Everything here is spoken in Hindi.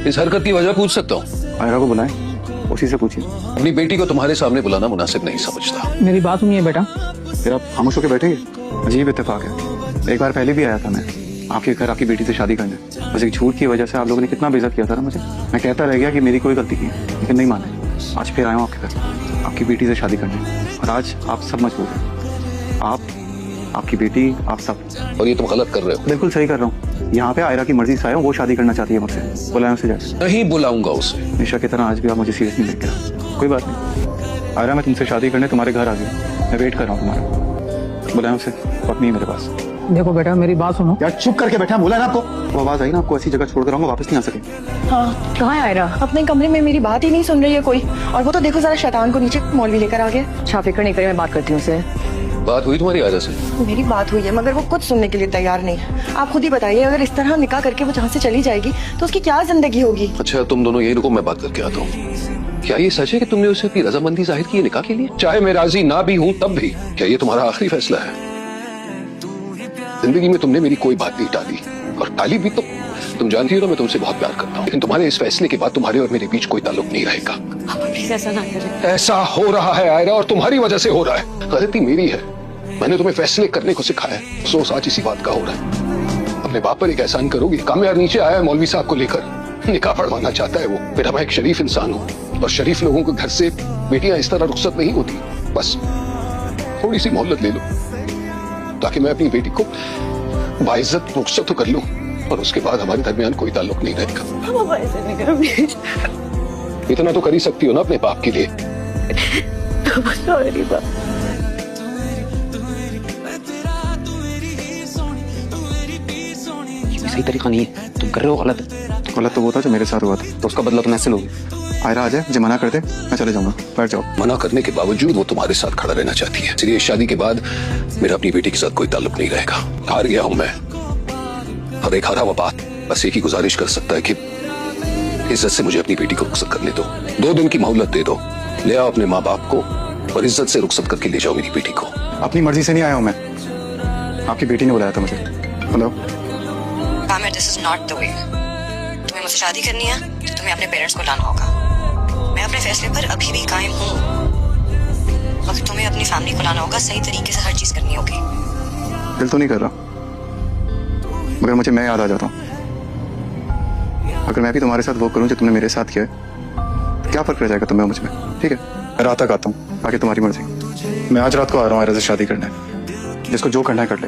इस हरकत की वजह पूछ सकता हूँ? आयरा को बुलाएं, उसी से पूछिए। अपनी बेटी को तुम्हारे सामने बुलाना मुनासिब नहीं समझता। मेरी बात सुनिए बेटा। फिर आप खामोश होकर बैठेंगे? अजीब इत्तेफाक है। एक बार पहले भी आया था मैं आपके घर आपकी बेटी से शादी करने। बस एक झूठ की वजह से आप लोगों ने कितना बेइज्जत किया था ना मुझे। मैं कहता रह गया कि मेरी कोई गलती नहीं है, लेकिन नहीं माने। आज फिर आया हूँ आपके घर आपकी बेटी से शादी करने, और आज आप सब मजबूर हैं। आप, आपकी बेटी, आप सब। और ये तुम गलत कर रहे हो। बिल्कुल सही कर रहा हूँ। यहाँ पे आयरा की मर्जी से आया हूँ, वो शादी करना चाहती है मुझसे। बुलाया उसे जाके। नहीं बुलाऊंगा उसे। निशा की तरह आज भी आप मुझे सीरियस नहीं लेकर। कोई बात नहीं आयरा, मैं तुमसे शादी करने तुम्हारे घर आ गया। मैं वेट कर रहा हूँ तुम्हारा। बुलाया उसे, वक्त नहीं मेरे पास। देखो बेटा मेरी बात सुनो। यार चुप करके बैठा, बोला ना आपको। वो आवाज आई ना, आपको ऐसी जगह छोड़ कर आऊंगा, वापस नहीं आ सके। हाँ कहाँ है आयरा? अपने कमरे में मेरी बात ही नहीं सुन रही है कोई। और वो तो देखो जरा शैतान को नीचे मौलवी लेकर आ गया। अच्छा फिक्र नहीं करे, मैं बात करती हूँ उससे। बात हुई तुम्हारी आयरा से? मेरी बात हुई है मगर वो कुछ सुनने के लिए तैयार नहीं है। आप खुद ही बताइए, अगर इस तरह निकाह करके वो जहाँ से चली जाएगी तो उसकी क्या जिंदगी होगी? अच्छा तुम दोनों यही रुको, मैं बात करके आता हूँ। क्या ये सच है कि तुमने उसे अपनी रजामंदी जाहिर की है निकाह के लिए? चाहे मैं राजी ना भी हूँ तब भी क्या ये तुम्हारा आखिरी फैसला है? जिंदगी में तुमने मेरी कोई बात नहीं टाली, और टाली भी तो तुम जानती हो ना मैं तुमसे बहुत प्यार करता हूँ। लेकिन तुम्हारे इस फैसले के बाद तुम्हारे और मेरे बीच कोई ताल्लुक नहीं रहेगा। प्लीज ऐसा ना करें। ऐसा हो रहा है आयरा, और तुम्हारी वजह से हो रहा है। गलती मेरी है, मैंने तुम्हें फैसले करने को सिखाया है। अफसोस आज इसी बात का हो रहा है। अपने बाप पर एक एहसान करोगी? कामयार नीचे आया है मौलवी साहब को लेकर, निकाह पढ़वाना चाहता है वो। बेटा मैं एक शरीफ इंसान हूँ, और शरीफ लोगों के घर से बेटियां इस तरह रुखसत नहीं होती। बस थोड़ी सी मोहलत ले लो, ताकि मैं अपनी बेटी को बाइज्जत रुखसत तो कर लूं, और उसके बाद हमारे दरमियान कोई ताल्लुक नहीं रहेगा। ऐसे नहीं करो प्लीज। इतना तो कर ही सकती हो ना अपने बाप के लिए। सॉरी बाप। सही तरीका नहीं है, तुम कर रहे हो गलत। गलत तो वो था जो मेरे साथ हुआ था। तो उसका बदला तुम ऐसे लोगे? आयरा आ जाए, मुझे मना कर दे, मैं चले जाऊंगा। बैठ जाओ। मना करने के बावजूद वो तुम्हारे साथ खड़ा रहना चाहती है, इसलिए इस शादी के बाद मेरा अपनी बेटी के साथ कोई ताल्लुक नहीं रहेगा। हार गया हूं मैं, और एक हारा हुआ बात बस एक ही गुजारिश कर सकता है कि इज्जत से मुझे अपनी बेटी को रुखसत करने दो। 2 दिन की मोहलत दे दो। ले आओ अपने माँ बाप को, और इज्जत से रुखसत करके ले जाओ मेरी बेटी को। अपनी मर्जी से नहीं आया हूँ मैं, आपकी बेटी ने बुलाया था मुझे। Hello Kamir, this is not the way. तुम्हें मुझसे शादी करनी है तो तुम्हें अपने पेरेंट्स को लाना होगा। मैं अपने फैसले पर अभी भी कायम हूँ, मगर तुम्हें अपनी फैमिली को लाना होगा। सही तरीके से हर चीज करनी होगी। दिल तो नहीं कर रहा, मगर मुझे मैं याद आ जाता हूँ। अगर मैं भी तुम्हारे साथ वो करूँ जो तुमने मेरे साथ किया है, क्या फर्क रह जाएगा तुम्हें मुझ में? ठीक है, मैं रात तक आता हूँ, आगे तुम्हारी मर्जी। मैं आज रात को आ रहा हूँ आयरा से शादी करने। जिसको जो करना है कर ले।